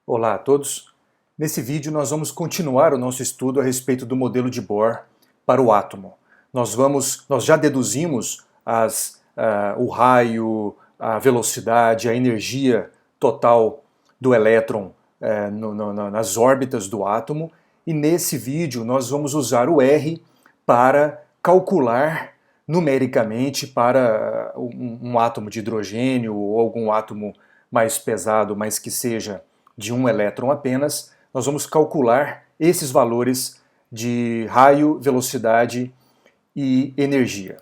Olá a todos. Nesse vídeo nós vamos continuar o nosso estudo a respeito do modelo de Bohr para o átomo. Nós já deduzimos o raio, a velocidade, a energia total do elétron nas órbitas do átomo, e nesse vídeo nós vamos usar o R para calcular numericamente para um átomo de hidrogênio ou algum átomo mais pesado, mas que seja de um elétron apenas. Nós vamos calcular esses valores de raio, velocidade e energia.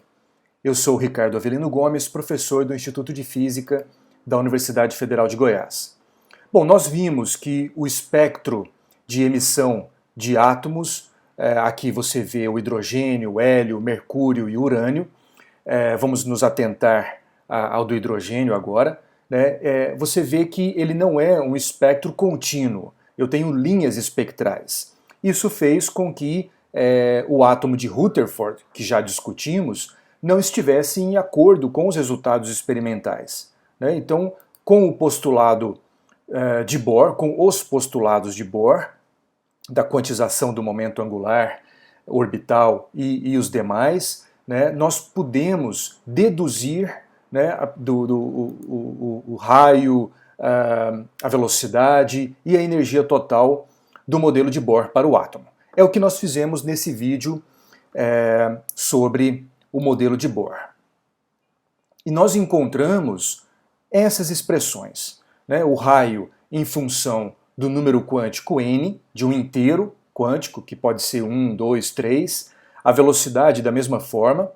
Eu sou o Ricardo Avelino Gomes, professor do Instituto de Física da Universidade Federal de Goiás. Bom, nós vimos que o espectro de emissão de átomos, aqui você vê o hidrogênio, o hélio, o mercúrio e o urânio. Vamos nos atentar ao do hidrogênio agora. Você vê que ele não é um espectro contínuo. Eu tenho linhas espectrais. Isso fez com que o átomo de Rutherford, que já discutimos, não estivesse em acordo com os resultados experimentais. Então, com o postulado de Bohr, com os postulados de Bohr, da quantização do momento angular, orbital e os demais, nós podemos deduzir o raio, a velocidade e a energia total do modelo de Bohr para o átomo. É o que nós fizemos nesse vídeo sobre o modelo de Bohr. E nós encontramos essas expressões. O raio em função do número quântico n, de um inteiro quântico, que pode ser 1, 2, 3, a velocidade da mesma forma,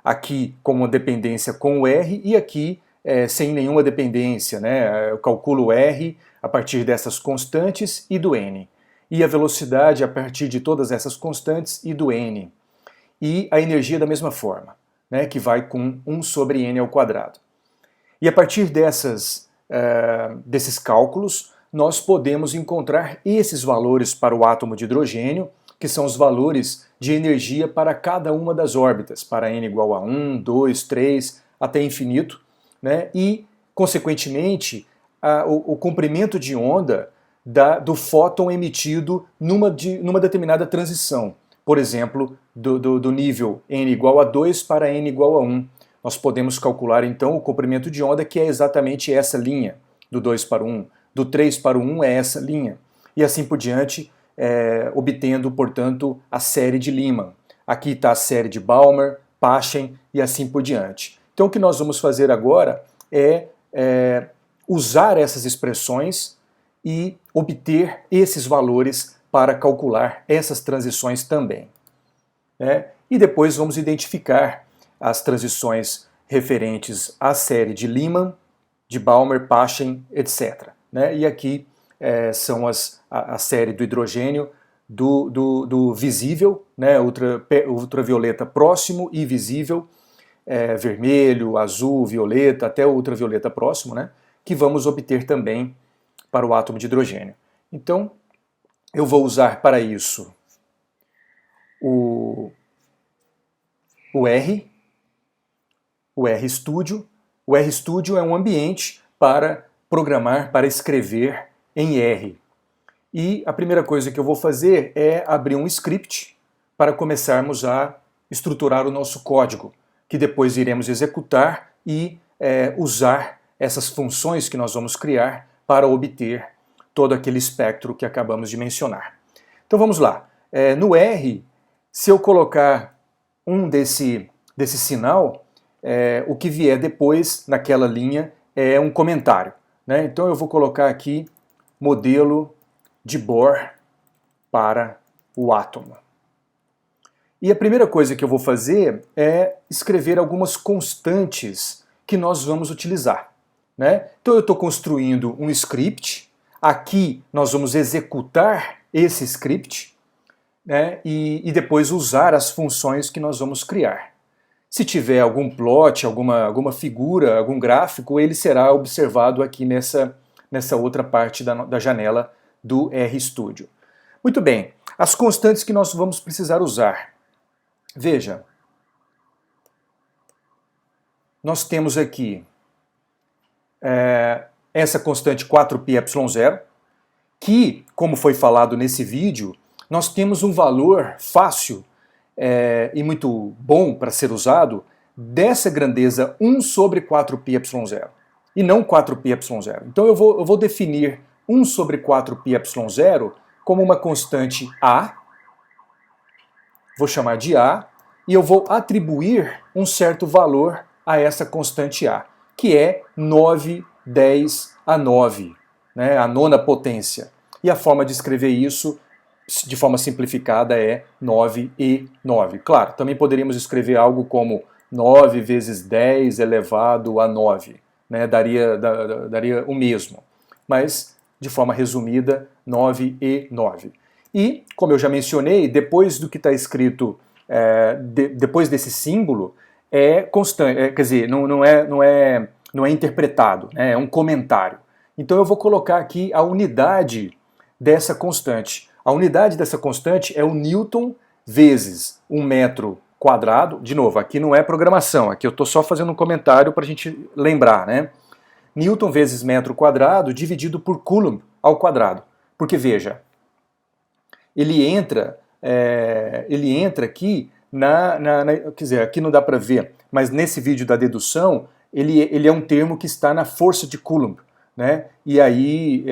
aqui com uma dependência com o R e aqui sem nenhuma dependência. Eu calculo o R a partir dessas constantes e do n. E a velocidade a partir de todas essas constantes e do n. E a energia da mesma forma, que vai com 1 sobre n ao quadrado. E a partir desses cálculos, nós podemos encontrar esses valores para o átomo de hidrogênio, que são os valores de energia para cada uma das órbitas, para n igual a 1, 2, 3, até infinito, e, consequentemente, o comprimento de onda do fóton emitido numa determinada transição. Por exemplo, do nível n igual a 2 para n igual a 1. Nós podemos calcular, então, o comprimento de onda, que é exatamente essa linha, do 2 para o 1. Do 3 para o 1 é essa linha. E assim por diante, obtendo, portanto, a série de Lyman. Aqui está a série de Balmer, Paschen e assim por diante. Então o que nós vamos fazer agora é usar essas expressões e obter esses valores para calcular essas transições também. E depois vamos identificar as transições referentes à série de Lyman, de Balmer, Paschen, etc. E aqui são a série do hidrogênio, do visível, ultravioleta próximo e visível, vermelho, azul, violeta, até o ultravioleta próximo, que vamos obter também para o átomo de hidrogênio. Então, eu vou usar para isso o RStudio. O RStudio é um ambiente para programar, para escrever em R. E a primeira coisa que eu vou fazer é abrir um script para começarmos a estruturar o nosso código, que depois iremos executar e usar essas funções que nós vamos criar para obter todo aquele espectro que acabamos de mencionar. Então vamos lá. No R, se eu colocar desse sinal, o que vier depois naquela linha é um comentário. Então eu vou colocar aqui modelo de Bohr para o átomo. E a primeira coisa que eu vou fazer é escrever algumas constantes que nós vamos utilizar. Então eu estou construindo um script, aqui nós vamos executar esse script, e depois usar as funções que nós vamos criar. Se tiver algum plot, alguma figura, algum gráfico, ele será observado aqui nessa outra parte da janela do RStudio. Muito bem, as constantes que nós vamos precisar usar. Veja, nós temos aqui essa constante 4πε0, que, como foi falado nesse vídeo, nós temos um valor fácil e muito bom para ser usado dessa grandeza 1 sobre 4πε0 e não 4πε0. Então eu vou definir 1 sobre 4πε0 como uma constante A, vou chamar de A, e eu vou atribuir um certo valor a essa constante A, que é 9/10 a 9, né, a nona potência. E a forma de escrever isso, de forma simplificada, é 9e9. Claro, também poderíamos escrever algo como 9 vezes 10 elevado a 9. Né, daria o mesmo. Mas, de forma resumida, 9e9. E, como eu já mencionei, depois do que está escrito, depois desse símbolo, é constante, quer dizer, não é interpretado, né, é um comentário. Então eu vou colocar aqui a unidade dessa constante. A unidade dessa constante é o Newton vezes 1 metro quadrado. De novo, aqui não é programação, aqui eu estou só fazendo um comentário para a gente lembrar, né? Newton vezes metro quadrado dividido por Coulomb ao quadrado. Porque veja, ele entra aqui quer dizer, aqui não dá para ver, mas nesse vídeo da dedução, ele é um termo que está na força de Coulomb, né? E aí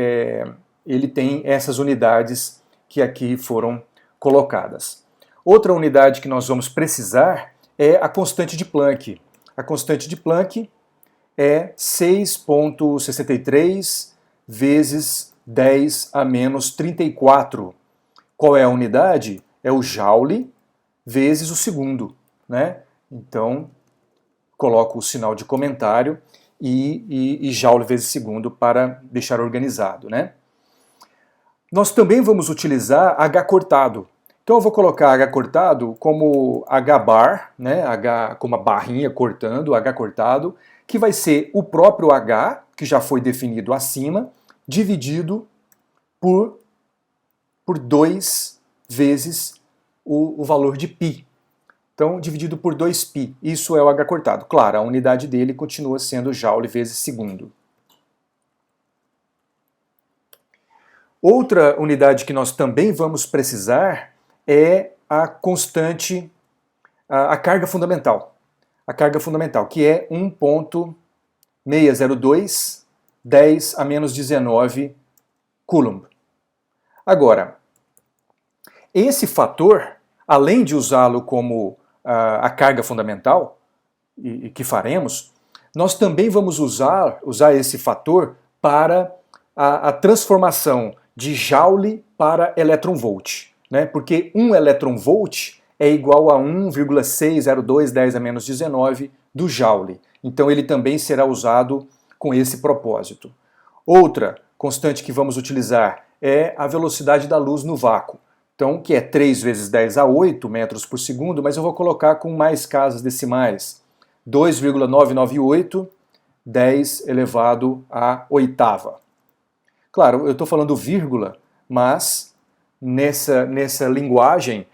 ele tem essas unidades que aqui foram colocadas. Outra unidade que nós vamos precisar é a constante de Planck. A constante de Planck é 6,63 vezes 10 a menos 34. Qual é a unidade? É o Joule vezes o segundo, né? Então, coloco o sinal de comentário e Joule vezes segundo para deixar organizado, né? Nós também vamos utilizar H cortado. Então eu vou colocar H cortado como H bar, né? H como a barrinha cortando, H cortado, que vai ser o próprio H, que já foi definido acima, dividido por 2 vezes o valor de π. Então, dividido por 2π. Isso é o H cortado. Claro, a unidade dele continua sendo Joule vezes segundo. Outra unidade que nós também vamos precisar é a constante, a carga fundamental. A carga fundamental, que é 1,602 10 a menos 19 Coulomb. Agora, esse fator, além de usá-lo como a carga fundamental, e que faremos, nós também vamos usar esse fator para a transformação de Joule para elétron-volt, né? Porque 1 elétron-volt é igual a 1,602 10 a menos 19 do Joule. Então ele também será usado com esse propósito. Outra constante que vamos utilizar é a velocidade da luz no vácuo. Então, que é 3 vezes 10 a 8 metros por segundo, mas eu vou colocar com mais casas decimais. 2,998 10 elevado à oitava. Claro, eu estou falando vírgula, mas nessa linguagem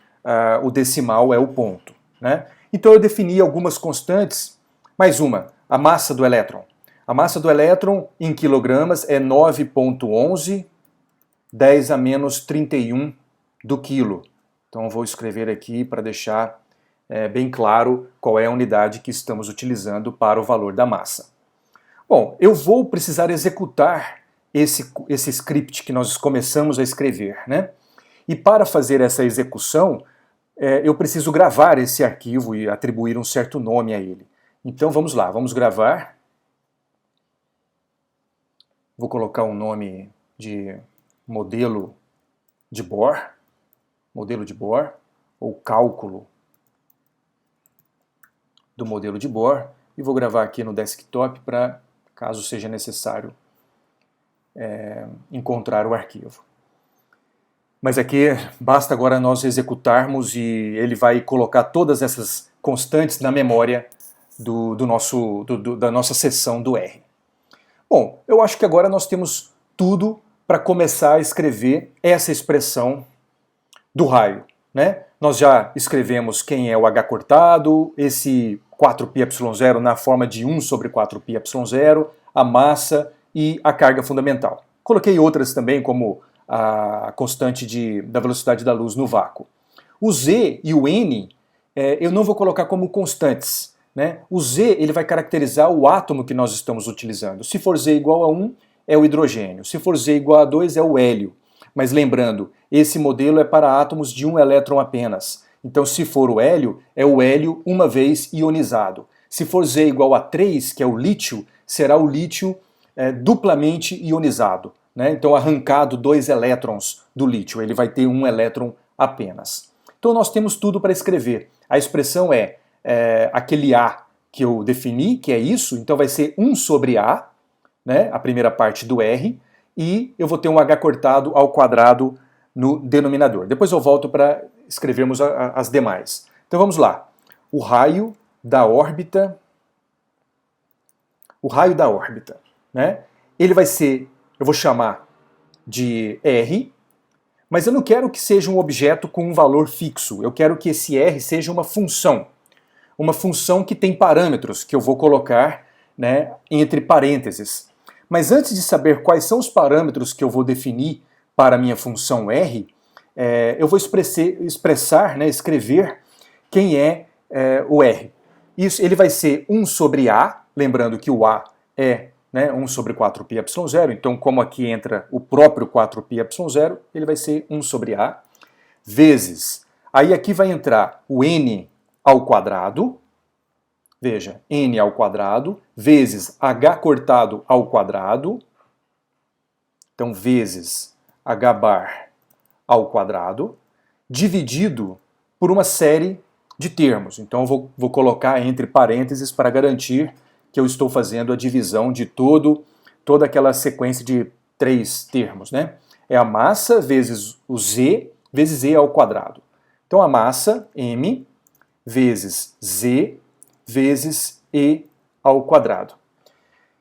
o decimal é o ponto, né? Então eu defini algumas constantes, mais uma, a massa do elétron. A massa do elétron em quilogramas é 9,11 10 a menos 31 do quilo. Então eu vou escrever aqui para deixar bem claro qual é a unidade que estamos utilizando para o valor da massa. Bom, eu vou precisar executar esse script que nós começamos a escrever, né? E para fazer essa execução, eu preciso gravar esse arquivo e atribuir um certo nome a ele. Então vamos lá, vamos gravar. Vou colocar um nome de modelo de Bohr, ou cálculo do modelo de Bohr, e vou gravar aqui no desktop para, caso seja necessário, encontrar o arquivo. Mas aqui basta agora nós executarmos e ele vai colocar todas essas constantes na memória da nossa seção do R. Bom, eu acho que agora nós temos tudo para começar a escrever essa expressão do raio, né? Nós já escrevemos quem é o H cortado, esse 4πε0 na forma de 1 sobre 4πε0, a massa e a carga fundamental. Coloquei outras também, como a constante da velocidade da luz no vácuo. O Z e o N eu não vou colocar como constantes, né? O Z ele vai caracterizar o átomo que nós estamos utilizando. Se for Z igual a 1, é o hidrogênio. Se for Z igual a 2, é o hélio. Mas lembrando, esse modelo é para átomos de um elétron apenas. Então, se for o hélio, é o hélio uma vez ionizado. Se for Z igual a 3, que é o lítio, será o lítio duplamente ionizado, né? Então, arrancado 2 elétrons do lítio, ele vai ter um elétron apenas. Então, nós temos tudo para escrever. A expressão é aquele A que eu defini, que é isso, então vai ser 1 sobre A, né? A primeira parte do R, e eu vou ter um H cortado ao quadrado no denominador. Depois eu volto para escrevermos as demais. Então vamos lá. O raio da órbita, né? Ele vai ser, eu vou chamar de R, mas eu não quero que seja um objeto com um valor fixo. Eu quero que esse R seja uma função que tem parâmetros que eu vou colocar, né, entre parênteses. Mas antes de saber quais são os parâmetros que eu vou definir para a minha função R, eu vou expressar, né, escrever quem é o R. Isso, ele vai ser 1 sobre A, lembrando que o A é, né, 1 sobre 4πε0, então como aqui entra o próprio 4πε0, ele vai ser 1 sobre A, vezes, aí aqui vai entrar o N ao quadrado, veja, N ao quadrado, vezes H cortado ao quadrado, então vezes H bar ao quadrado, dividido por uma série de termos. Então eu vou colocar entre parênteses para garantir que eu estou fazendo a divisão de toda aquela sequência de 3 termos, né? É a massa vezes o Z vezes E ao quadrado. Então a massa, M, vezes Z vezes E ao quadrado.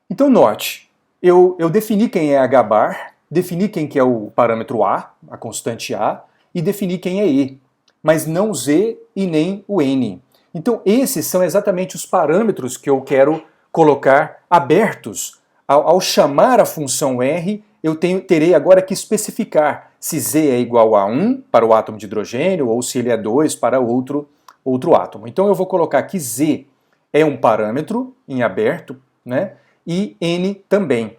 Então note, eu defini quem é H bar, defini quem que é o parâmetro A, a constante A, e defini quem é E, mas não Z e nem o N. Então esses são exatamente os parâmetros que eu quero colocar abertos. Ao chamar a função R, eu terei agora que especificar se Z é igual a 1 para o átomo de hidrogênio ou se ele é 2 para outro átomo. Então eu vou colocar que Z é um parâmetro em aberto, né? E N também.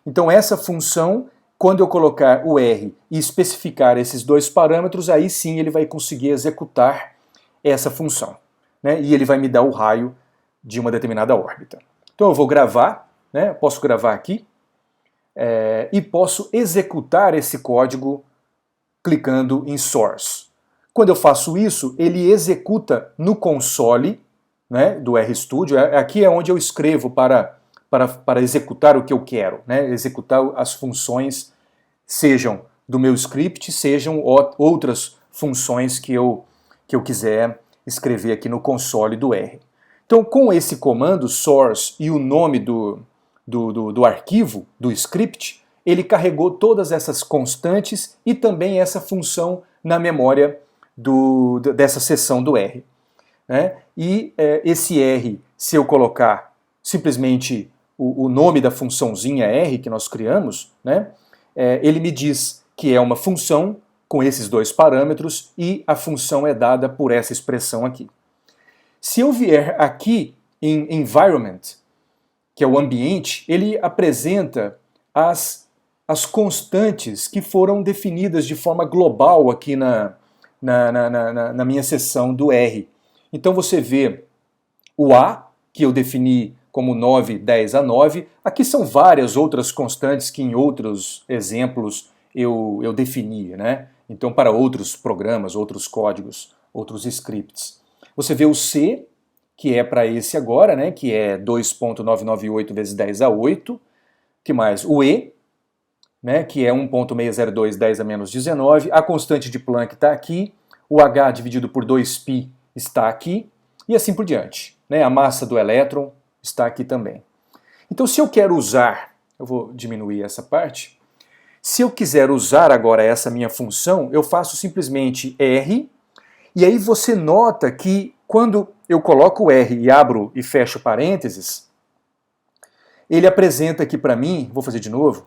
Então essa função, quando eu colocar o R e especificar esses 2 parâmetros, aí sim ele vai conseguir executar essa função, né? E ele vai me dar o raio de uma determinada órbita. Então eu vou gravar, né? Posso gravar aqui e posso executar esse código clicando em Source. Quando eu faço isso, ele executa no console, né, do RStudio. Aqui é onde eu escrevo para executar o que eu quero, né, executar as funções, sejam do meu script, sejam outras funções que eu quiser escrever aqui no console do R. Então, com esse comando, source, e o nome do arquivo, do script, ele carregou todas essas constantes e também essa função na memória dessa seção do R. Né? E esse R, se eu colocar simplesmente o nome da funçãozinha R que nós criamos, né? Ele me diz que é uma função com esses 2 parâmetros e a função é dada por essa expressão aqui. Se eu vier aqui em Environment, que é o ambiente, ele apresenta as constantes que foram definidas de forma global aqui na minha seção do R. Então você vê o A, que eu defini como 9, 10 a 9. Aqui são várias outras constantes que em outros exemplos eu defini, né? Então para outros programas, outros códigos, outros scripts. Você vê o C, que é para esse agora, né? Que é 2.998 vezes 10 a 8. Que mais? O E, né? Que é 1.602, 10 a menos 19. A constante de Planck está aqui. O H dividido por 2π está aqui, e assim por diante. Né? A massa do elétron está aqui também. Então, se eu quero usar, eu vou diminuir essa parte, se eu quiser usar agora essa minha função, eu faço simplesmente R, e aí você nota que quando eu coloco o R e abro e fecho parênteses, ele apresenta aqui para mim, vou fazer de novo,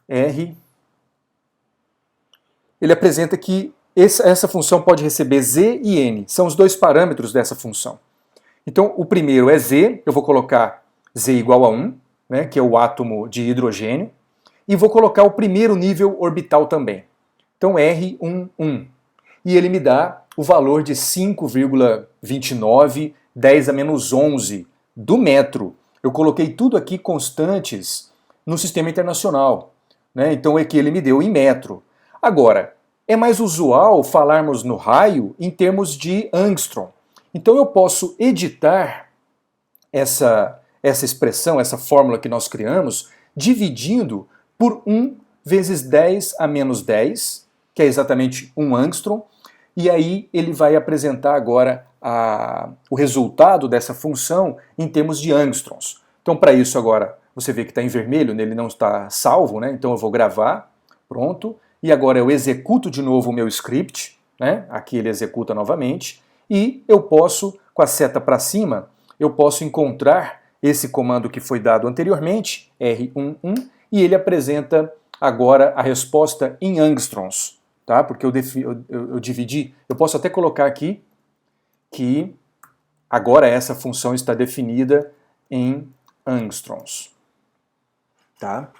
R ele apresenta que essa função pode receber z e n, são os dois parâmetros dessa função. Então, o primeiro é z, eu vou colocar z igual a 1, né, que é o átomo de hidrogênio, e vou colocar o primeiro nível orbital também. Então, R11. E ele me dá o valor de 5,29 10 a menos 11 do metro. Eu coloquei tudo aqui constantes no sistema internacional, né? Então aqui ele me deu em metro. Agora, é mais usual falarmos no raio em termos de angstrom. Então eu posso editar essa expressão, essa fórmula que nós criamos, dividindo por 1 vezes 10 a menos 10, que é exatamente 1 angstrom, e aí ele vai apresentar agora o resultado dessa função em termos de angstroms. Então para isso agora, você vê que está em vermelho, ele não está salvo, né? Então eu vou gravar, pronto, e agora eu executo de novo o meu script, né? Aqui ele executa novamente, e eu posso, com a seta para cima, eu posso encontrar esse comando que foi dado anteriormente, R11, e ele apresenta agora a resposta em angstroms, tá? Porque eu dividi, eu posso até colocar aqui que agora essa função está definida em angstroms, tá?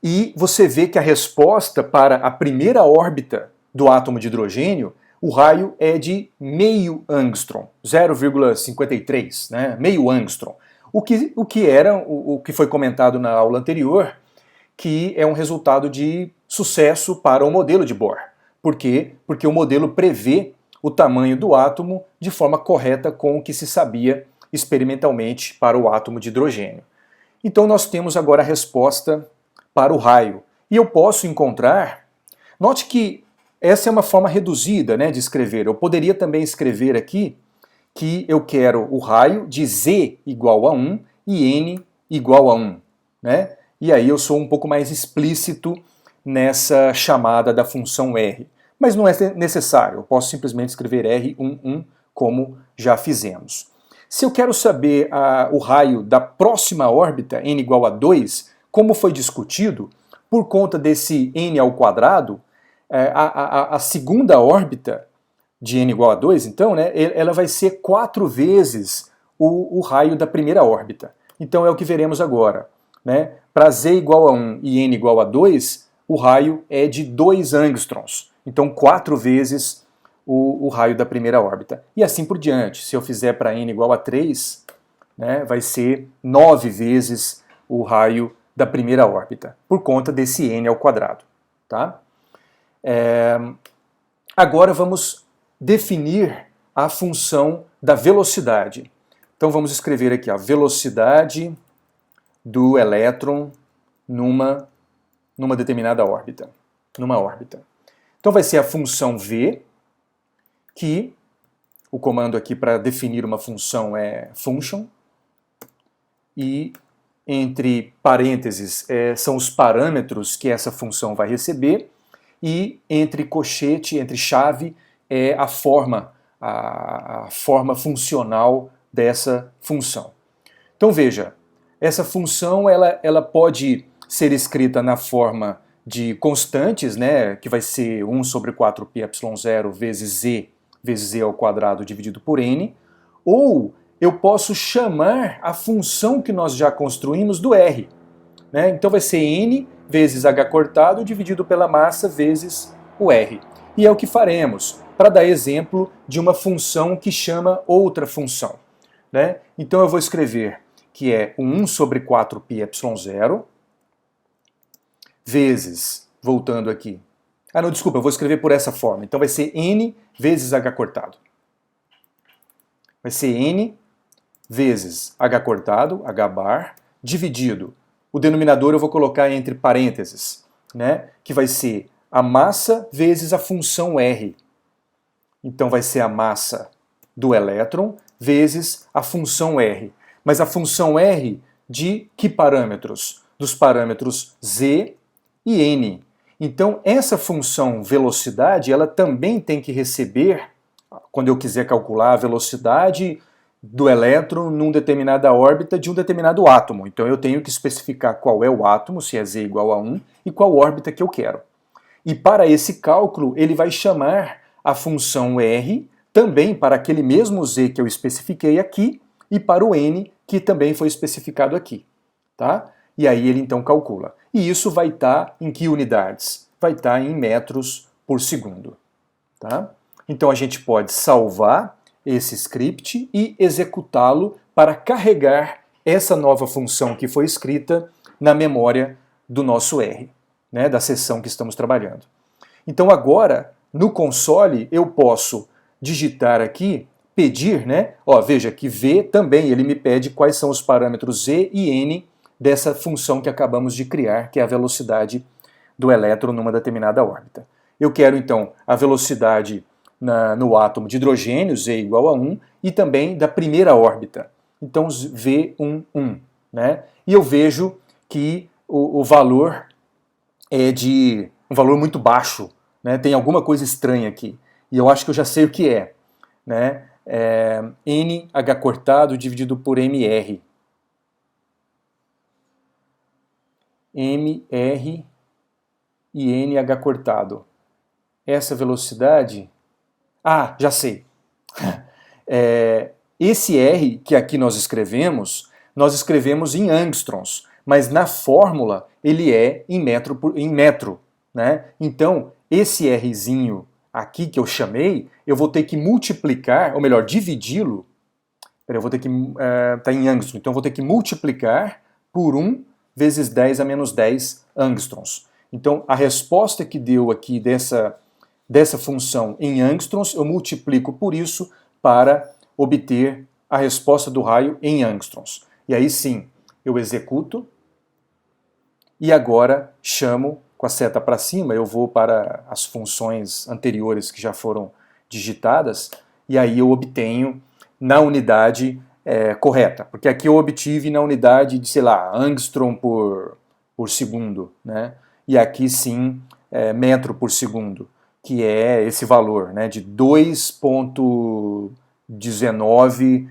E você vê que a resposta para a primeira órbita do átomo de hidrogênio, o raio é de meio angstrom, 0,53, né? Meio angstrom. O que foi comentado na aula anterior, que é um resultado de sucesso para o modelo de Bohr. Por quê? Porque o modelo prevê o tamanho do átomo de forma correta com o que se sabia experimentalmente para o átomo de hidrogênio. Então nós temos agora a resposta para o raio. E eu posso encontrar... Note que essa é uma forma reduzida, né, de escrever. Eu poderia também escrever aqui que eu quero o raio de z igual a 1 e n igual a 1, né? E aí eu sou um pouco mais explícito nessa chamada da função r. Mas não é necessário, eu posso simplesmente escrever R11 como já fizemos. Se eu quero saber o raio da próxima órbita, n igual a 2, como foi discutido, por conta desse n ao quadrado, a segunda órbita de n igual a 2, então, né, ela vai ser 4 vezes o raio da primeira órbita. Então é o que veremos agora, né? Para z igual a 1 e n igual a 2, o raio é de 2 angstroms. Então 4 vezes o raio da primeira órbita. E assim por diante. Se eu fizer para n igual a 3, né, vai ser 9 vezes o raio da primeira órbita, por conta desse n ao quadrado. Tá? Agora vamos definir a função da velocidade. Então vamos escrever aqui a velocidade do elétron numa determinada órbita. Numa órbita. Então vai ser a função v, que o comando aqui para definir uma função é function, e entre parênteses são os parâmetros que essa função vai receber, e entre colchete, entre chave, é a forma funcional dessa função. Então veja, essa função ela pode ser escrita na forma de constantes, né, que vai ser 1 sobre 4πε0 vezes z ao quadrado dividido por n, ou eu posso chamar a função que nós já construímos do r. Né? Então vai ser n vezes h cortado dividido pela massa vezes o r. E é o que faremos para dar exemplo de uma função que chama outra função. Né? Então eu vou escrever que é 1 sobre 4πε0 vezes, voltando aqui, não, desculpa, eu vou escrever por essa forma, então vai ser n vezes h cortado. Vai ser n vezes h cortado, h bar, dividido. O denominador eu vou colocar entre parênteses, né, que vai ser a massa vezes a função r. Então vai ser a massa do elétron vezes a função r. Mas a função r de que parâmetros? Dos parâmetros z e n. Então essa função velocidade, ela também tem que receber, quando eu quiser calcular a velocidade do elétron numa determinada órbita de um determinado átomo. Então eu tenho que especificar qual é o átomo, se é z igual a 1, e qual órbita que eu quero. E para esse cálculo, ele vai chamar a função r também para aquele mesmo z que eu especifiquei aqui e para o n que também foi especificado aqui, tá? E aí ele então calcula. E isso vai estar em que unidades? Vai estar em metros por segundo, tá? Então a gente pode salvar esse script e executá-lo para carregar essa nova função que foi escrita na memória do nosso R, né, da seção que estamos trabalhando. Então agora, no console, eu posso digitar aqui, pedir, né? Ó, veja que V também ele me pede quais são os parâmetros Z e N dessa função que acabamos de criar, que é a velocidade do elétron numa determinada órbita. Eu quero então a velocidade no átomo de hidrogênio, Z igual a 1, e também da primeira órbita. Então V11, né? E eu vejo que o valor é de um valor muito baixo, né? Tem alguma coisa estranha aqui. E eu acho que eu já sei o que é, né? NH cortado dividido por MR. MR e NH cortado. Essa velocidade... Ah, já sei. Esse R que aqui nós escrevemos em angstroms, mas na fórmula ele é em metro, né? Então, esse Rzinho aqui que eu chamei, eu vou ter que multiplicar, ou melhor, dividi-lo, eu vou ter que, tá em angstrom, então eu vou ter que multiplicar por 1 vezes 10 a menos 10 angstroms. Então, a resposta que deu aqui dessa função em angstroms, eu multiplico por isso para obter a resposta do raio em angstroms. E aí sim, eu executo e agora chamo com a seta para cima, eu vou para as funções anteriores que já foram digitadas e aí eu obtenho na unidade correta, porque aqui eu obtive na unidade de, sei lá, angstrom por segundo, né? E aqui sim, metro por segundo, que é esse valor, né, de 2,19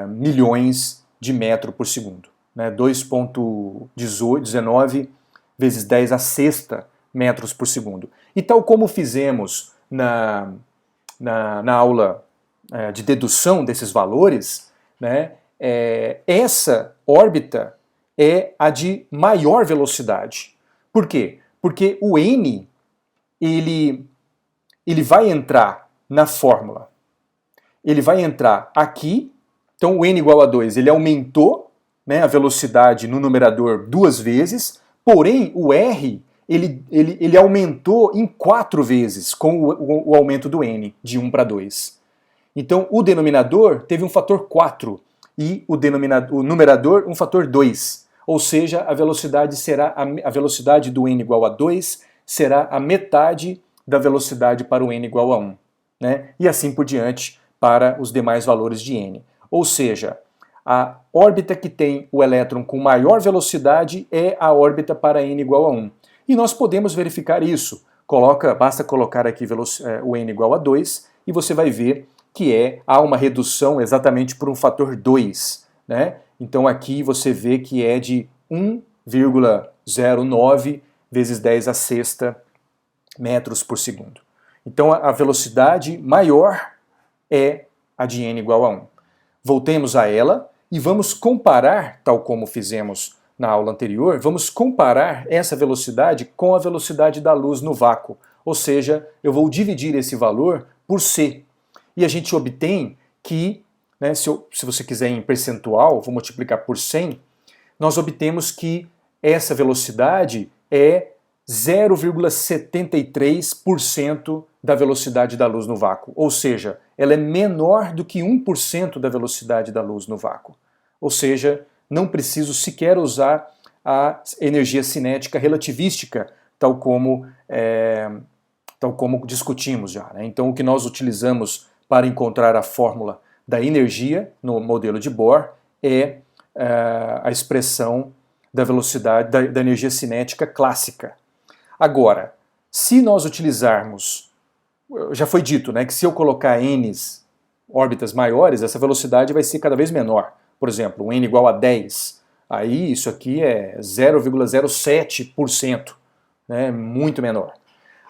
milhões de metro por segundo. Né, 2,19 vezes 10 a sexta metros por segundo. E tal como fizemos na aula de dedução desses valores, né, essa órbita é a de maior velocidade. Por quê? Porque o n ele vai entrar na fórmula. Ele vai entrar aqui, então o n igual a 2, ele aumentou, né, a velocidade no numerador 2 vezes, porém o r ele aumentou em 4 vezes com o aumento do n, de 1 para 2. Então o denominador teve um fator 4 e o numerador um fator 2. Ou seja, a velocidade será a velocidade do n igual a 2 será a metade da velocidade para o n igual a 1. Né? E assim por diante para os demais valores de n. Ou seja, a órbita que tem o elétron com maior velocidade é a órbita para n igual a 1. E nós podemos verificar isso. Basta colocar aqui o n igual a 2 e você vai ver que há uma redução exatamente por um fator 2. Né? Então aqui você vê que é de 1,09 vezes 10 a sexta metros por segundo. Então a velocidade maior é a de n igual a 1. Voltemos a ela e vamos comparar, tal como fizemos na aula anterior, vamos comparar essa velocidade com a velocidade da luz no vácuo. Ou seja, eu vou dividir esse valor por c. E a gente obtém que, né, se você quiser em percentual, vou multiplicar por 100, nós obtemos que essa velocidade é 0,73% da velocidade da luz no vácuo. Ou seja, ela é menor do que 1% da velocidade da luz no vácuo. Ou seja, não preciso sequer usar a energia cinética relativística, tal como discutimos já. Né? Então, o que nós utilizamos para encontrar a fórmula da energia no modelo de Bohr é a expressão da velocidade da energia cinética clássica. Agora, se nós utilizarmos, já foi dito, né, que se eu colocar n's, órbitas maiores, essa velocidade vai ser cada vez menor. Por exemplo, um n igual a 10, aí isso aqui é 0,07%, né, muito menor.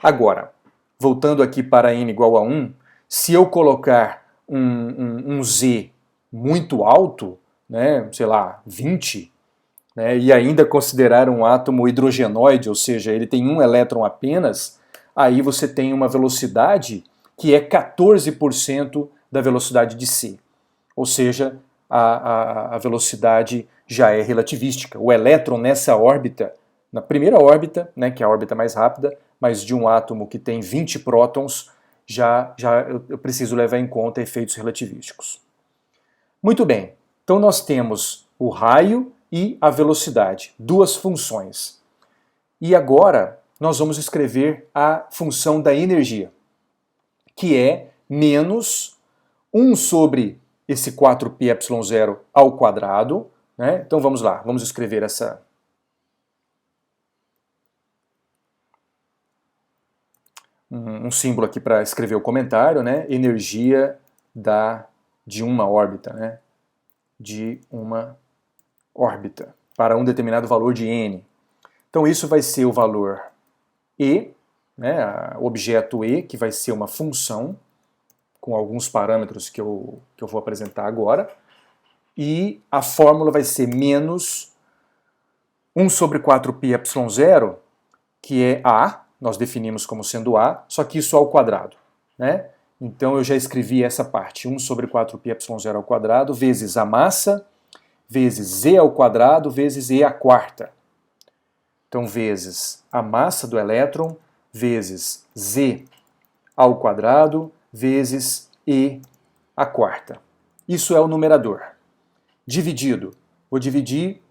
Agora, voltando aqui para n igual a 1, se eu colocar um Z muito alto, né, sei lá, 20, né, e ainda considerar um átomo hidrogenoide, ou seja, ele tem um elétron apenas, aí você tem uma velocidade que é 14% da velocidade de C. Ou seja, a velocidade já é relativística. O elétron nessa órbita, na primeira órbita, né, que é a órbita mais rápida, mas de um átomo que tem 20 prótons, já eu preciso levar em conta efeitos relativísticos. Muito bem, então nós temos o raio e a velocidade, duas funções. E agora nós vamos escrever a função da energia, que é menos 1 sobre esse 4πε0 ao quadrado, né? Então vamos lá, vamos escrever um símbolo aqui para escrever o comentário, né? Energia de uma órbita, né? De uma órbita, para um determinado valor de n. Então isso vai ser o valor E, né? O objeto E, que vai ser uma função, com alguns parâmetros que eu vou apresentar agora, e a fórmula vai ser menos 1 sobre 4πε0, que é A, nós definimos como sendo A, só que isso ao quadrado, né? Então eu já escrevi essa parte, 1 sobre 4πε0 ao quadrado, vezes a massa, vezes Z ao quadrado, vezes E à quarta. Então, vezes a massa do elétron, vezes Z ao quadrado, vezes E à quarta. Isso é o numerador. Dividido. Vou dividir,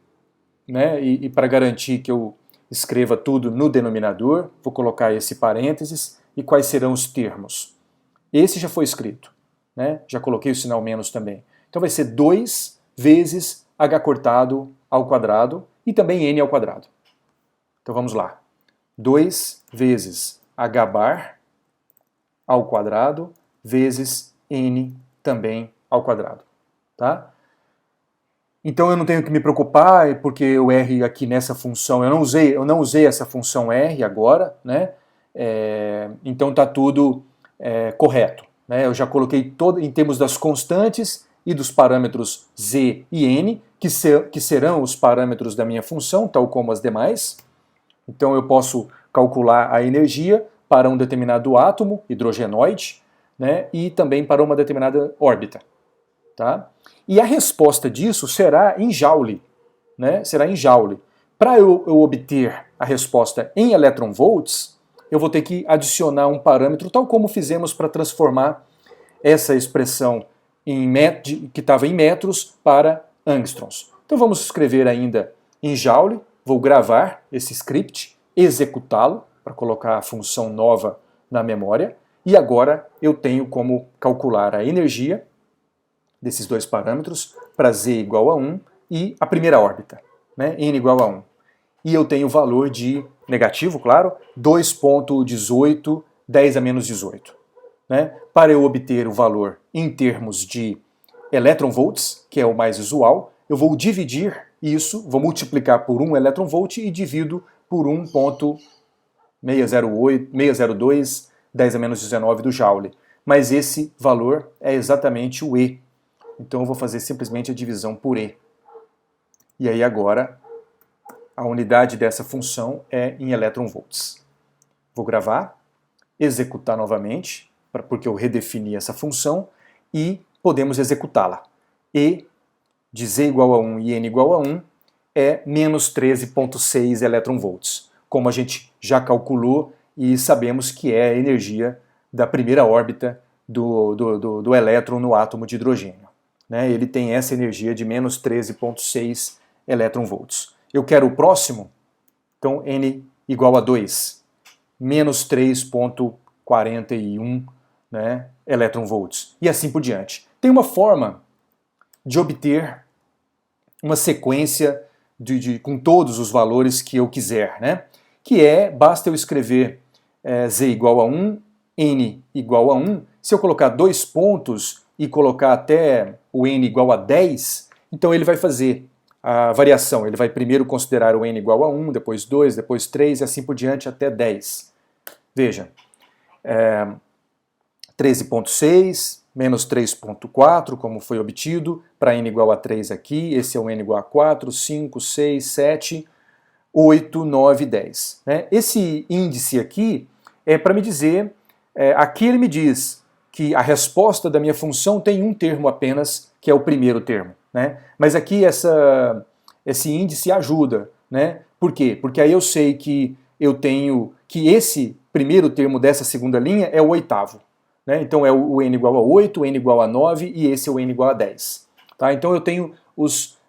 né, e para garantir que eu escreva tudo no denominador, vou colocar esse parênteses, e quais serão os termos. Esse já foi escrito, né? Já coloquei o sinal menos também. Então vai ser 2 vezes h cortado ao quadrado e também n ao quadrado. Então vamos lá. 2 vezes h bar ao quadrado vezes n também ao quadrado. Tá? Então eu não tenho que me preocupar, porque o r aqui nessa função, eu não usei essa função r agora, né? Então está tudo correto. Né? Eu já coloquei todo em termos das constantes e dos parâmetros z e n, que serão os parâmetros da minha função, tal como as demais. Então eu posso calcular a energia para um determinado átomo hidrogenoide, né? E também para uma determinada órbita. Tá? E a resposta disso será em Joule, né? Será em Joule. Para eu obter a resposta em electronvolts, eu vou ter que adicionar um parâmetro, tal como fizemos para transformar essa expressão que estava em metros para angstroms. Então vamos escrever ainda em Joule, vou gravar esse script, executá-lo, para colocar a função nova na memória, e agora eu tenho como calcular a energia desses dois parâmetros para z igual a 1 e a primeira órbita, né, n igual a 1. E eu tenho o valor de negativo, claro, 2,18 10 a menos 18. Né? Para eu obter o valor em termos de electronvolts, que é o mais usual, eu vou dividir isso, vou multiplicar por 1 electronvolt e divido por 1,602 10 a menos 19 do Joule. Mas esse valor é exatamente o E. Então eu vou fazer simplesmente a divisão por E. E aí agora a unidade dessa função é em electronvolts. Vou gravar, executar novamente, porque eu redefini essa função, e podemos executá-la. E de z igual a 1 e n igual a 1 é menos 13,6 electronvolts, como a gente já calculou e sabemos que é a energia da primeira órbita do elétron no átomo de hidrogênio. Né? Ele tem essa energia de menos 13,6 electronvolts. Eu quero o próximo, então n igual a 2, menos 3,41, né, electronvolts, e assim por diante. Tem uma forma de obter uma sequência com todos os valores que eu quiser, né? Que basta eu escrever z igual a 1, n igual a 1, se eu colocar 2 pontos e colocar até o n igual a 10, então ele vai fazer a variação, ele vai primeiro considerar o n igual a 1, depois 2, depois 3 e assim por diante até 10. Veja, 13,6 menos 3,4, como foi obtido, para n igual a 3 aqui, esse é o n igual a 4, 5, 6, 7, 8, 9, 10. Né? Esse índice aqui é para me dizer, aqui ele me diz que a resposta da minha função tem um termo apenas, que é o primeiro termo. Né? Mas aqui esse índice ajuda. Né? Por quê? Porque aí eu sei que eu tenho que esse primeiro termo dessa segunda linha é o oitavo. Né? Então é o n igual a 8, o n igual a 9 e esse é o n igual a 10. Tá? Então eu tenho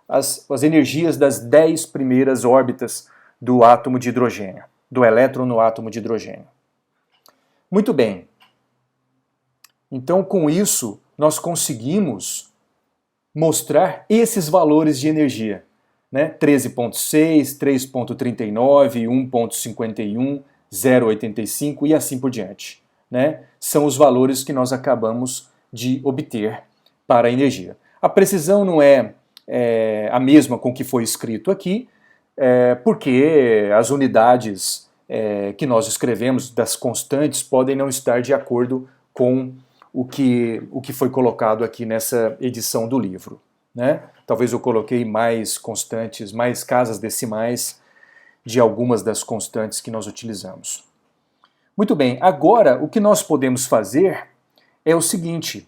as energias das 10 primeiras órbitas do átomo de hidrogênio, do elétron no átomo de hidrogênio. Muito bem. Então com isso nós conseguimos mostrar esses valores de energia. Né? 13,6, 3,39, 1,51, 0,85 e assim por diante. Né? São os valores que nós acabamos de obter para a energia. A precisão não é a mesma com que foi escrito aqui, porque as unidades que nós escrevemos das constantes podem não estar de acordo com o que foi colocado aqui nessa edição do livro. Né? Talvez eu coloquei mais constantes, mais casas decimais de algumas das constantes que nós utilizamos. Muito bem, agora o que nós podemos fazer é o seguinte.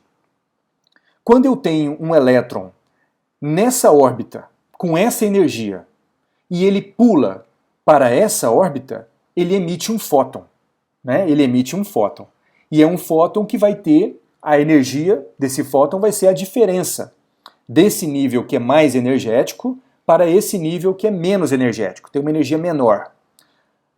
Quando eu tenho um elétron nessa órbita, com essa energia, e ele pula para essa órbita, ele emite um fóton. Né? Ele emite um fóton. E é um fóton que vai ter, a energia desse fóton vai ser a diferença desse nível que é mais energético para esse nível que é menos energético, tem uma energia menor.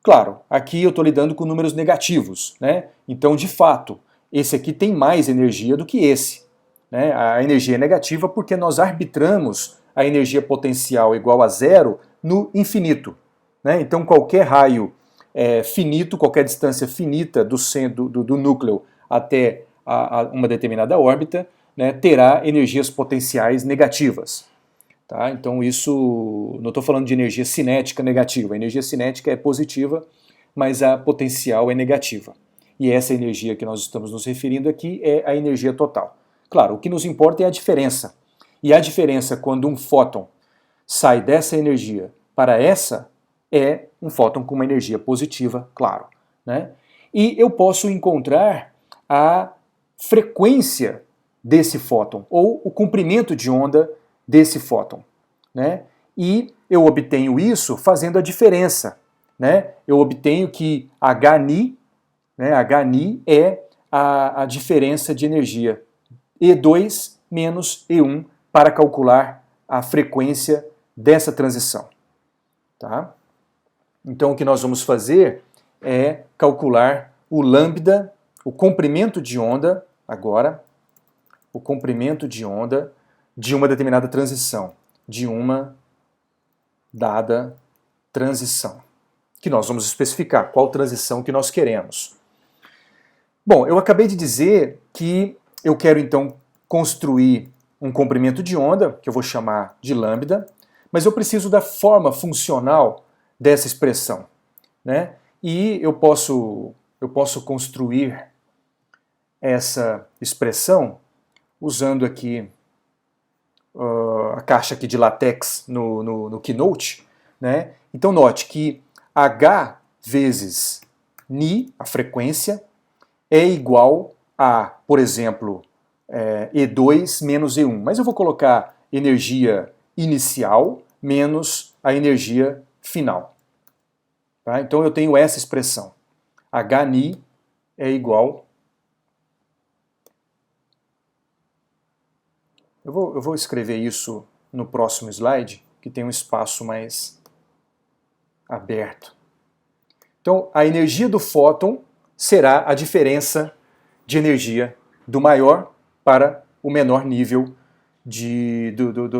Claro, aqui eu estou lidando com números negativos, né? Então, de fato, esse aqui tem mais energia do que esse. Né? A energia é negativa porque nós arbitramos a energia potencial igual a zero no infinito. Né? Então, qualquer raio finito, qualquer distância finita do centro do núcleo até uma determinada órbita, né, terá energias potenciais negativas. Tá? Então isso, não estou falando de energia cinética negativa, a energia cinética é positiva, mas a potencial é negativa. E essa energia que nós estamos nos referindo aqui é a energia total. Claro, o que nos importa é a diferença. E a diferença quando um fóton sai dessa energia para essa é um fóton com uma energia positiva, claro. Né? E eu posso encontrar a frequência desse fóton, ou o comprimento de onda desse fóton. Né? E eu obtenho isso fazendo a diferença. Né? Eu obtenho que Hν, né, Hν é a diferença de energia E2 menos E1 para calcular a frequência dessa transição. Tá? Então o que nós vamos fazer é calcular o lambda, o comprimento de onda, agora, o comprimento de onda de uma determinada transição, de uma dada transição, que nós vamos especificar qual transição que nós queremos. Bom, eu acabei de dizer que eu quero então construir um comprimento de onda, que eu vou chamar de lambda, mas eu preciso da forma funcional dessa expressão. Né? E eu posso construir essa expressão usando aqui a caixa aqui de látex no Keynote. Né? Então note que H vezes Ni, a frequência, é igual a, por exemplo, E2 menos E1. Mas eu vou colocar energia inicial menos a energia final. Tá? Então eu tenho essa expressão. Hni é igual... Eu vou escrever isso no próximo slide, que tem um espaço mais aberto. Então, a energia do fóton será a diferença de energia do maior para o menor nível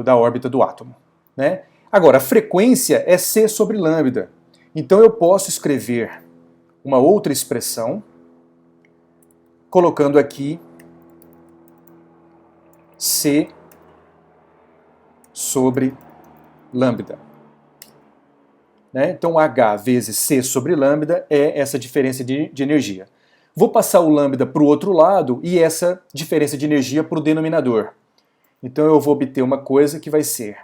da órbita do átomo. Né? Agora, a frequência é c sobre lambda. Então eu posso escrever uma outra expressão, colocando aqui c sobre lambda. né? Então H vezes C sobre lambda é essa diferença de energia. Vou passar o lambda para o outro lado e essa diferença de energia para o denominador. Então eu vou obter uma coisa que vai ser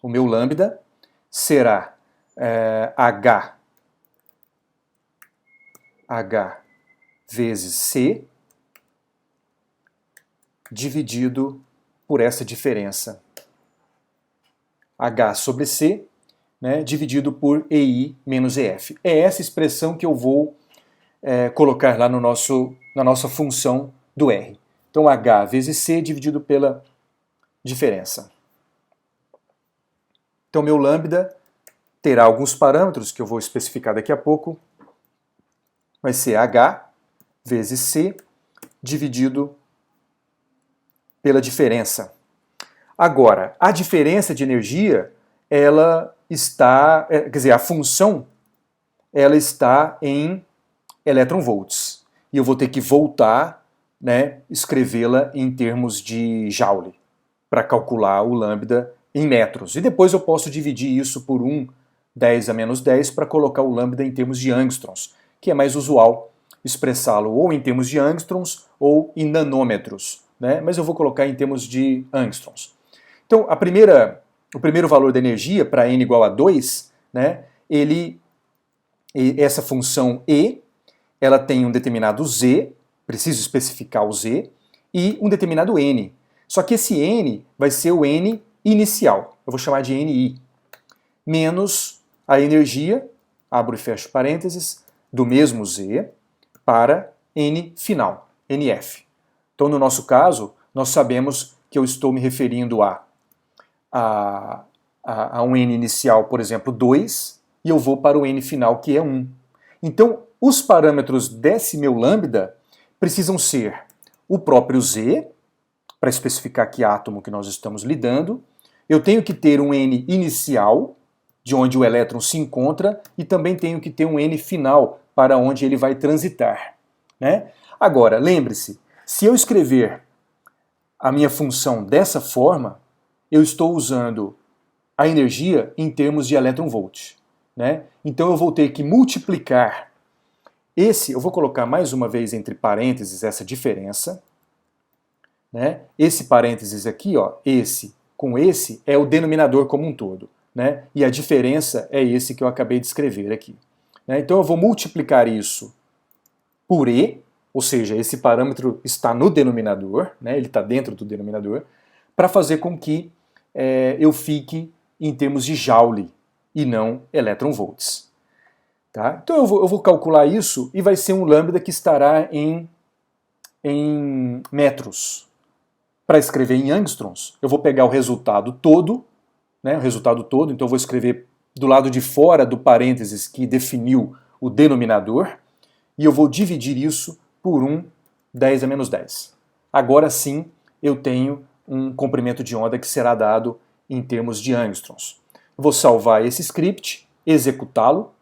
o meu lambda será H vezes C dividido por essa diferença. H sobre C, né, dividido por EI menos EF. É essa expressão que eu vou colocar lá no na nossa função do R. Então H vezes C dividido pela diferença. Então meu lambda terá alguns parâmetros que eu vou especificar daqui a pouco. Vai ser H vezes C dividido pela diferença. Agora, a diferença de energia, ela está, quer dizer, a função, ela está em elétron-volts. E eu vou ter que voltar, né, escrevê-la em termos de Joule, para calcular o lambda em metros. E depois eu posso dividir isso por 10 a menos 10 para colocar o lambda em termos de angstroms, que é mais usual expressá-lo ou em termos de angstroms ou em nanômetros, né? Mas eu vou colocar em termos de angstroms. Então, o primeiro valor da energia, para n igual a 2, né, essa função E, ela tem um determinado Z, preciso especificar o Z, e um determinado N. Só que esse N vai ser o N inicial, eu vou chamar de NI, menos a energia, abro e fecho parênteses, do mesmo Z, para N final, NF. Então, no nosso caso, nós sabemos que eu estou me referindo a um N inicial, por exemplo, 2, e eu vou para o N final, que é 1. Então, os parâmetros desse meu lambda precisam ser o próprio Z, para especificar que átomo que nós estamos lidando. Eu tenho que ter um N inicial, de onde o elétron se encontra, e também tenho que ter um N final, para onde ele vai transitar, né? Agora, lembre-se, se eu escrever a minha função dessa forma, eu estou usando a energia em termos de elétron-volt, né? Então eu vou ter que multiplicar eu vou colocar mais uma vez entre parênteses essa diferença, né? Esse parênteses aqui, ó, esse com esse é o denominador como um todo, né? E a diferença é esse que eu acabei de escrever aqui, né? Então eu vou multiplicar isso por E, ou seja, esse parâmetro está no denominador, né? Ele está dentro do denominador, para fazer com que eu fique em termos de Joule e não elétron-volts. Tá? Então eu vou calcular isso e vai ser um lambda que estará em metros. Para escrever em angstroms, eu vou pegar o resultado todo, né, então eu vou escrever do lado de fora do parênteses que definiu o denominador, e eu vou dividir isso por 10 a menos 10. Agora sim eu tenho um comprimento de onda que será dado em termos de angstroms. Vou salvar esse script, executá-lo,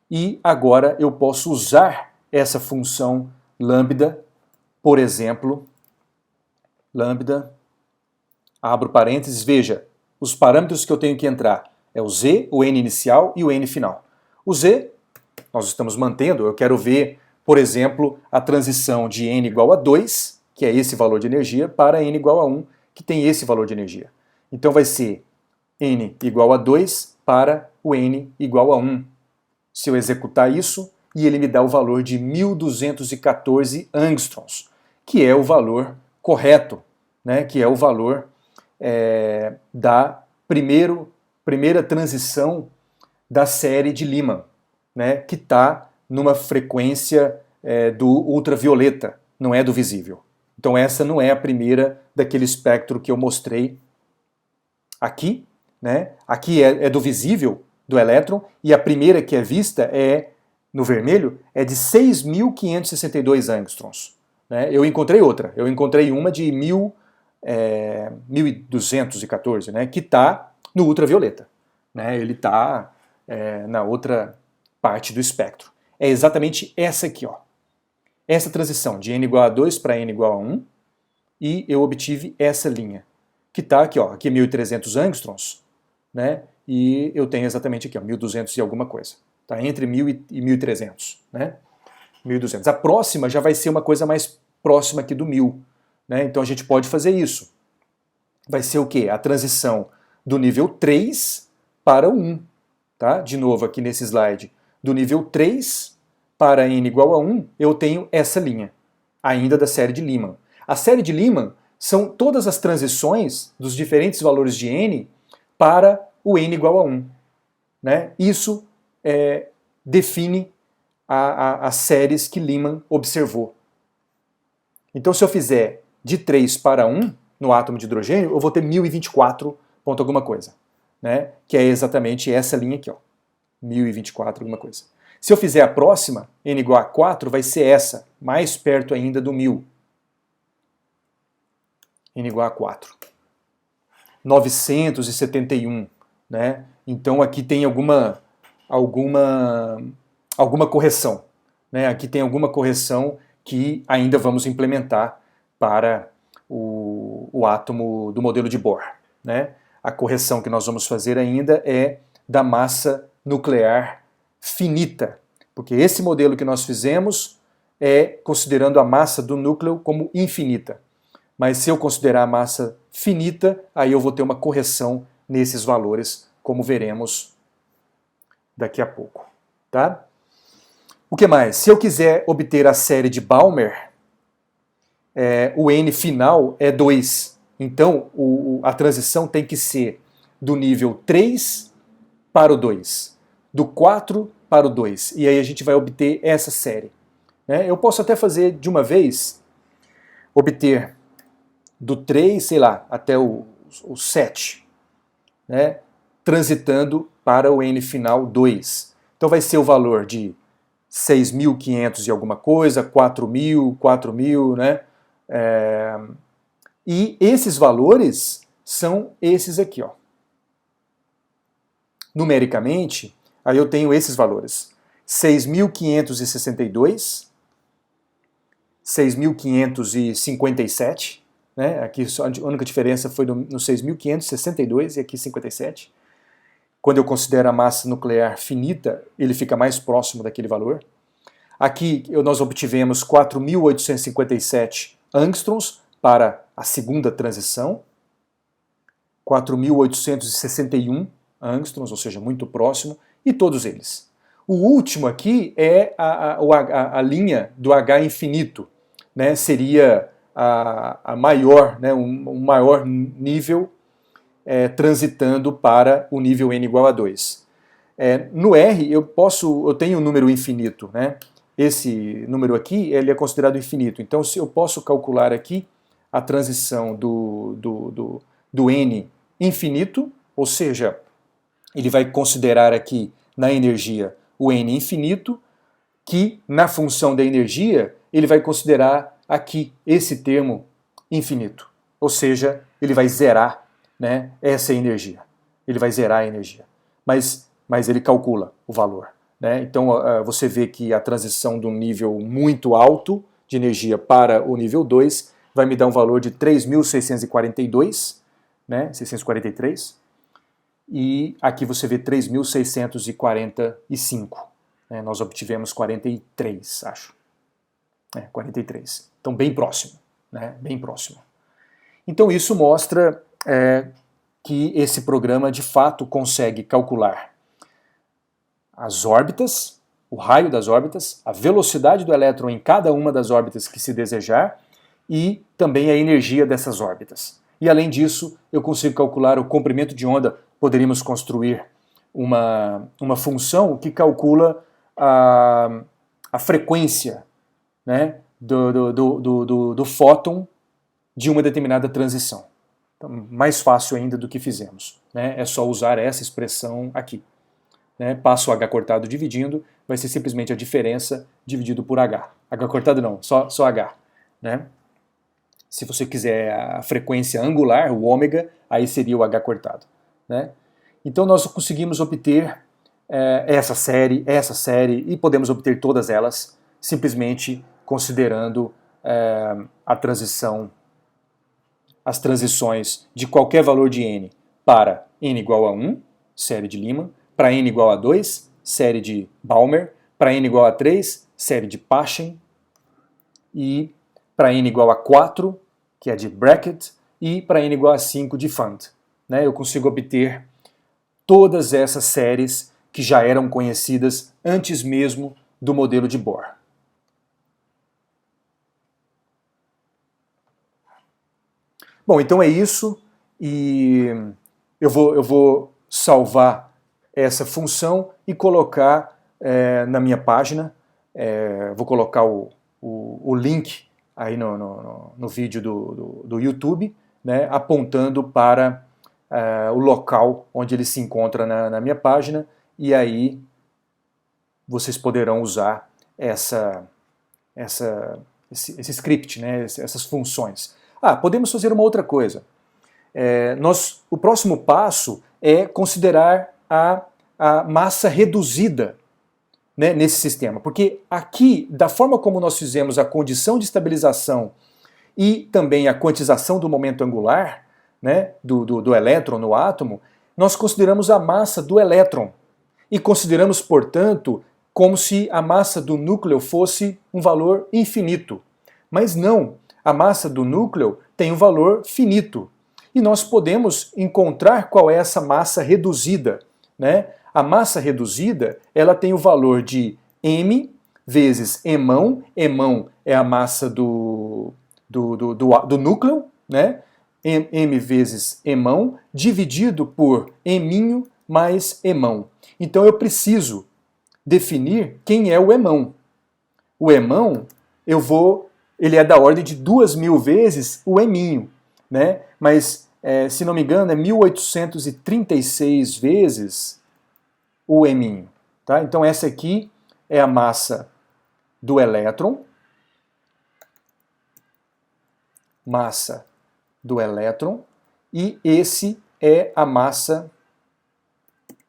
e agora eu posso usar essa função lambda, por exemplo, lambda, abro parênteses, veja, os parâmetros que eu tenho que entrar é o Z, o N inicial e o N final. O Z, nós estamos mantendo, eu quero ver, por exemplo, a transição de N igual a 2, que é esse valor de energia, para N igual a 1, que tem esse valor de energia. Então vai ser N igual a 2 para o N igual a 1. Se eu executar isso, e ele me dá o valor de 1214 angstroms, que é o valor correto, né, que é o valor da primeira transição da série de Lyman, né, que está numa frequência do ultravioleta, não é do visível. Então essa não é a primeira daquele espectro que eu mostrei aqui, né? Aqui é do visível, do elétron, e a primeira que é vista no vermelho, é de 6.562 angstroms. Né? Eu encontrei outra, eu encontrei uma de 1.214, né? Que está no ultravioleta. Né? Ele está na outra parte do espectro. É exatamente essa aqui, ó. Essa transição de n igual a 2 para n igual a 1, e eu obtive essa linha. que está aqui, ó, aqui 1.300 angstroms, né? E eu tenho exatamente aqui, ó, 1.200 e alguma coisa. Tá entre 1.000 e 1.300, né? 1.200. A próxima já vai ser uma coisa mais próxima aqui do 1.000, né? Então a gente pode fazer isso. Vai ser o quê? A transição do nível 3 para o 1, tá? De novo aqui nesse slide, do nível 3 para n igual a 1, eu tenho essa linha, ainda da série de Lyman. A série de Lyman são todas as transições dos diferentes valores de n para o n igual a 1. Né? Isso define as séries que Lyman observou. Então, se eu fizer de 3 para 1 no átomo de hidrogênio, eu vou ter 1024 ponto alguma coisa. Né? Que é exatamente essa linha aqui, ó. 1024 alguma coisa. Se eu fizer a próxima, n igual a 4, vai ser essa, mais perto ainda do 1000. N igual a 4. 971, né? Então aqui tem alguma correção, né? Aqui tem alguma correção que ainda vamos implementar para o átomo do modelo de Bohr, né? A correção que nós vamos fazer ainda é da massa nuclear finita, porque esse modelo que nós fizemos é considerando a massa do núcleo como infinita. Mas se eu considerar a massa finita, aí eu vou ter uma correção nesses valores, como veremos daqui a pouco. Tá? O que mais? Se eu quiser obter a série de Balmer, o n final é 2. Então a transição tem que ser do nível 3 para o 2, do 4 para o 2. E aí a gente vai obter essa série. Né? Eu posso até fazer de uma vez, obter do 3, sei lá, até o 7, né? Transitando para o n final 2. Então vai ser o valor de 6.500 e alguma coisa, 4.000, 4.000, né? E esses valores são esses aqui, ó. Numericamente, aí eu tenho esses valores. 6.562, 6.557, né? Aqui a única diferença foi no 6.562 e aqui 57. Quando eu considero a massa nuclear finita, ele fica mais próximo daquele valor. Aqui nós obtivemos 4.857 angstroms para a segunda transição, 4.861 angstroms, ou seja, muito próximo, e todos eles. O último aqui é a linha do H infinito, né? Seria a maior, né? um maior nível transitando para o nível n igual a 2. No R eu tenho um número infinito, né? Esse número aqui ele é considerado infinito, então se eu posso calcular aqui a transição do n infinito, ou seja, ele vai considerar aqui na energia o n infinito, que na função da energia ele vai considerar aqui esse termo infinito, ou seja, ele vai zerar, né, essa energia, ele vai zerar a energia, mas ele calcula o valor. Né? Então você vê que a transição de um nível muito alto de energia para o nível 2 vai me dar um valor de 3.642, né, 643, e aqui você vê 3.645. Né? Nós obtivemos 43, acho. 43. Então bem próximo. Né? Bem próximo. Então isso mostra que esse programa de fato consegue calcular as órbitas, o raio das órbitas, a velocidade do elétron em cada uma das órbitas que se desejar e também a energia dessas órbitas. E além disso, eu consigo calcular o comprimento de onda. Poderíamos construir uma função que calcula a frequência, né, do fóton de uma determinada transição. Então, mais fácil ainda do que fizemos. Né? É só usar essa expressão aqui. Né? Passo o H cortado dividindo, vai ser simplesmente a diferença dividido por H. H cortado não, só H. Né? Se você quiser a frequência angular, o ômega, aí seria o H cortado. Né? Então nós conseguimos obter essa série, e podemos obter todas elas simplesmente considerando a transição as transições de qualquer valor de n para n igual a 1, série de Lyman, para n igual a 2, série de Balmer, para n igual a 3, série de Paschen, e para n igual a 4, que é de Brackett, e para n igual a 5 de Pfand. Né? Eu consigo obter todas essas séries que já eram conhecidas antes mesmo do modelo de Bohr. Bom, então é isso, e eu vou salvar essa função e colocar na minha página. Vou colocar o link aí no vídeo do YouTube, né, apontando para o local onde ele se encontra na minha página, e aí vocês poderão usar esse script, né, essas funções. Podemos fazer uma outra coisa. O próximo passo é considerar a massa reduzida, né, nesse sistema, porque aqui, da forma como nós fizemos a condição de estabilização e também a quantização do momento angular, né, do elétron no átomo, nós consideramos a massa do elétron e consideramos, portanto, como se a massa do núcleo fosse um valor infinito. Mas não, a massa do núcleo tem um valor finito. E nós podemos encontrar qual é essa massa reduzida, né? A massa reduzida, ela tem o valor de m vezes emão. Emão é a massa do núcleo, né? M vezes emão, dividido por eminho mais emão. Então eu preciso definir quem é o emão. O emão, ele é da ordem de 2.000 vezes o eminho, né? Mas, se não me engano, é 1836 vezes o eminho. Tá? Então essa aqui é a massa do elétron. Massa do elétron. E esse é a massa...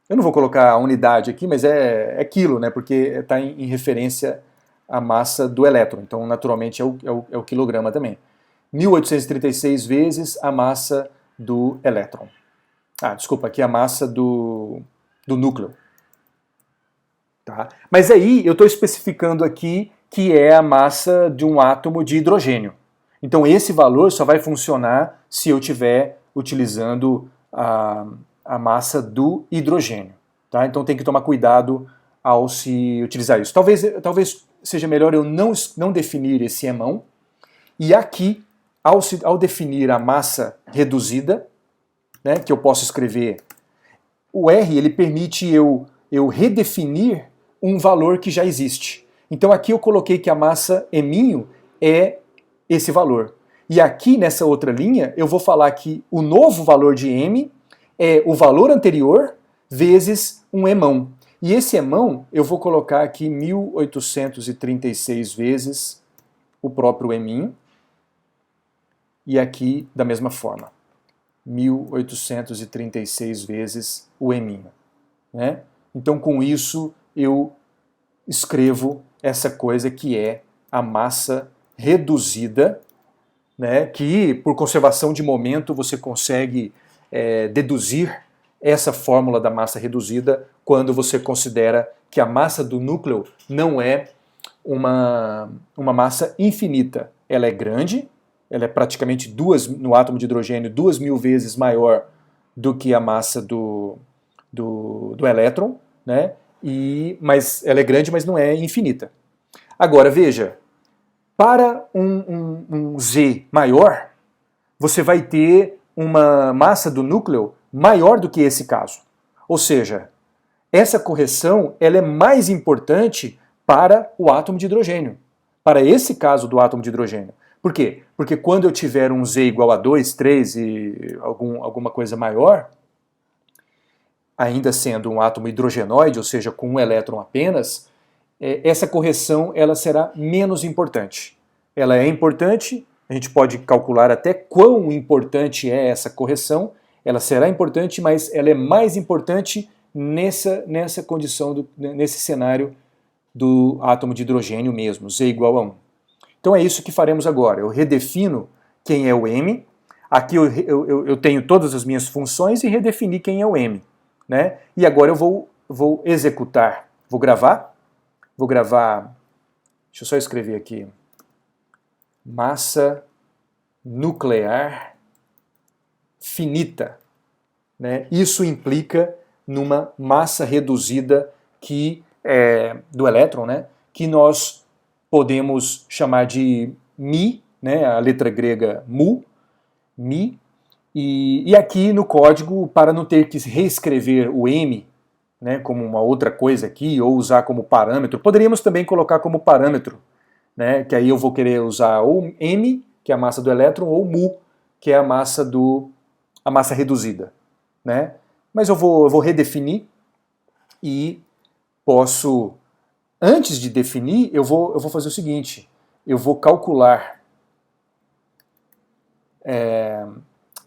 Eu não vou colocar a unidade aqui, mas é quilo, né? Porque está em referência à massa do elétron. Então, naturalmente, é o quilograma também. 1836 vezes a massa do elétron. Desculpa, aqui é a massa do núcleo. Tá? Mas aí eu estou especificando aqui que é a massa de um átomo de hidrogênio. Então esse valor só vai funcionar se eu estiver utilizando a massa do hidrogênio. Tá? Então tem que tomar cuidado ao se utilizar isso. Talvez seja melhor eu não definir esse emão. E aqui, ao definir a massa reduzida, né, que eu posso escrever, o R ele permite eu redefinir um valor que já existe. Então aqui eu coloquei que a massa eminho é esse valor. E aqui nessa outra linha eu vou falar que o novo valor de M é o valor anterior vezes um emão. E esse emão eu vou colocar aqui 1836 vezes o próprio eminho. E aqui da mesma forma. 1836 vezes o eminho. Né? Então com isso eu escrevo essa coisa que é a massa reduzida, né, que por conservação de momento você consegue deduzir essa fórmula da massa reduzida quando você considera que a massa do núcleo não é uma massa infinita. Ela é grande, ela é praticamente no átomo de hidrogênio 2.000 vezes maior do que a massa do elétron, né? Mas ela é grande, mas não é infinita. Agora, veja, para um Z maior, você vai ter uma massa do núcleo maior do que esse caso. Ou seja, essa correção ela é mais importante para o átomo de hidrogênio, para esse caso do átomo de hidrogênio. Por quê? Porque quando eu tiver um Z igual a 2, 3 e alguma coisa maior, ainda sendo um átomo hidrogenoide, ou seja, com um elétron apenas, essa correção ela será menos importante. Ela é importante, a gente pode calcular até quão importante é essa correção, ela será importante, mas ela é mais importante nessa condição, nesse cenário do átomo de hidrogênio mesmo, Z igual a 1. Então é isso que faremos agora. Eu redefino quem é o M. Aqui eu tenho todas as minhas funções e redefini quem é o M, né? E agora eu vou executar, vou gravar, deixa eu só escrever aqui, massa nuclear finita, né? Isso implica numa massa reduzida do elétron, né? Que nós podemos chamar de μ, né? A letra grega mu, mi, e aqui no código, para não ter que reescrever o m, né, como uma outra coisa aqui, ou usar como parâmetro, poderíamos também colocar como parâmetro, né, que aí eu vou querer usar ou m, que é a massa do elétron, ou mu, que é a massa reduzida, né? Mas eu vou redefinir e posso, antes de definir, eu vou fazer o seguinte, eu vou calcular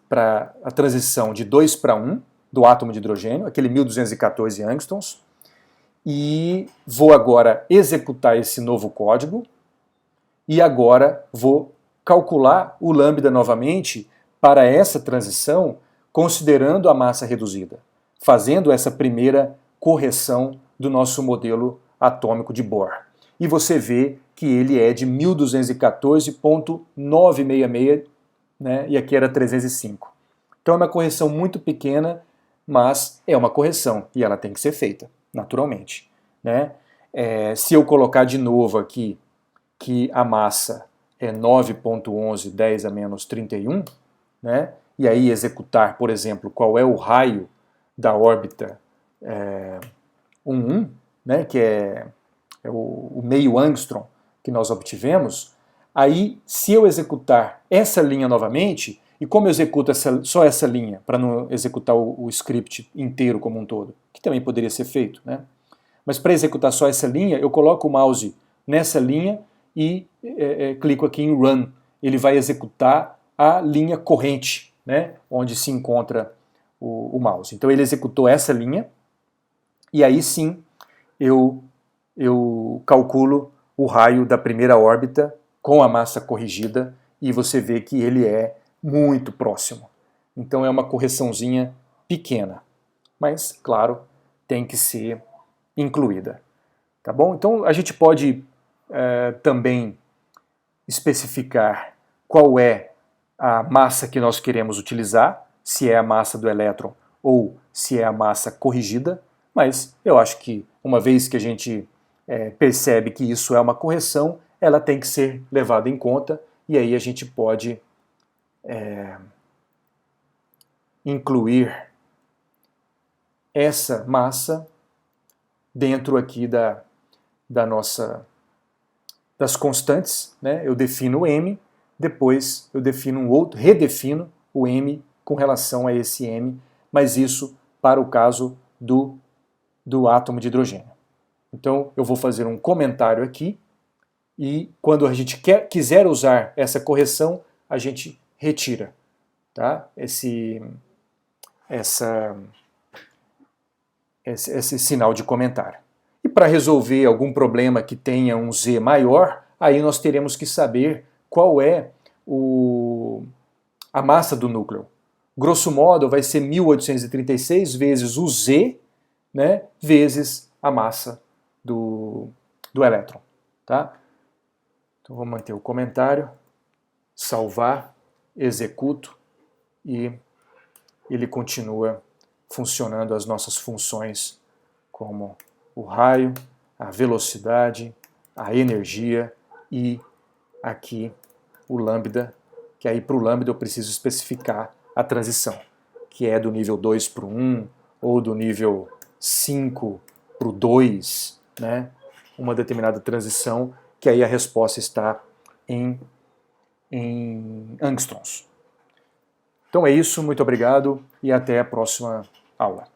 para a transição de 2 para 1 do átomo de hidrogênio, aquele 1214 angstroms, e vou agora executar esse novo código, e agora vou calcular o lambda novamente para essa transição, considerando a massa reduzida, fazendo essa primeira correção do nosso modelo atômico de Bohr. E você vê que ele é de 1214,966, né, e aqui era 305. Então é uma correção muito pequena, mas é uma correção e ela tem que ser feita, naturalmente, né? Se eu colocar de novo aqui que a massa é 9,11 10 a menos 31, né? E aí executar, por exemplo, qual é o raio da órbita 11, né? Que é o meio angstrom que nós obtivemos, aí se eu executar essa linha novamente, e como eu executo só essa linha, para não executar o script inteiro como um todo, que também poderia ser feito, né? Mas para executar só essa linha, eu coloco o mouse nessa linha e clico aqui em Run. Ele vai executar a linha corrente, né? Onde se encontra o mouse. Então ele executou essa linha, e aí sim eu calculo o raio da primeira órbita com a massa corrigida, e você vê que ele é muito próximo. Então é uma correçãozinha pequena, mas, claro, tem que ser incluída. Tá bom? Então a gente pode também especificar qual é a massa que nós queremos utilizar, se é a massa do elétron ou se é a massa corrigida, mas eu acho que uma vez que a gente percebe que isso é uma correção, ela tem que ser levada em conta, e aí a gente pode incluir essa massa dentro aqui das constantes, né? Eu defino o m, depois eu redefino o m com relação a esse m, mas isso para o caso do átomo de hidrogênio. Então eu vou fazer um comentário aqui, e quando a gente quiser usar essa correção, a gente retira, tá? Esse sinal de comentário. E para resolver algum problema que tenha um z maior, aí nós teremos que saber qual é a massa do núcleo. Grosso modo, vai ser 1836 vezes o z, né, vezes a massa do elétron. Tá? Então vou manter o comentário, salvar, executo, e ele continua funcionando as nossas funções como o raio, a velocidade, a energia e aqui o lambda, que aí para o lambda eu preciso especificar a transição, que é do nível 2 para o 1 ou do nível 5 para o 2, né? Uma determinada transição, que aí a resposta está em angstroms. Então é isso, muito obrigado e até a próxima aula.